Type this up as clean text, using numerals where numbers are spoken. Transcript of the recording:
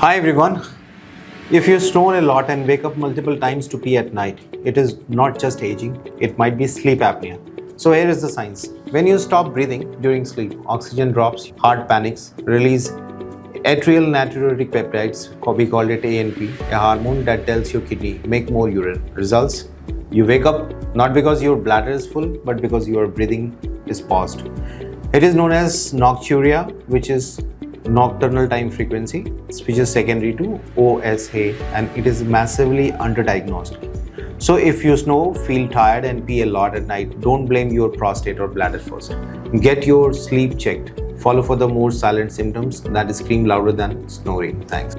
Hi everyone. If you snore a lot and wake up multiple times to pee at night, it is not just aging, it might be sleep apnea. So here is the science. When you stop breathing during sleep, oxygen drops, heart panics, release atrial natriuretic peptides, we call it ANP, a hormone that tells your kidney make more urine. Results? You wake up not because your bladder is full, but because your breathing is paused. It is known as nocturia, which is nocturnal time frequency, which is secondary to OSA, and it is massively underdiagnosed. So if you snore, feel tired and pee a lot at night, don't blame your prostate or bladder first. Get your sleep checked. Follow for the more silent symptoms that scream louder than snoring. Thanks.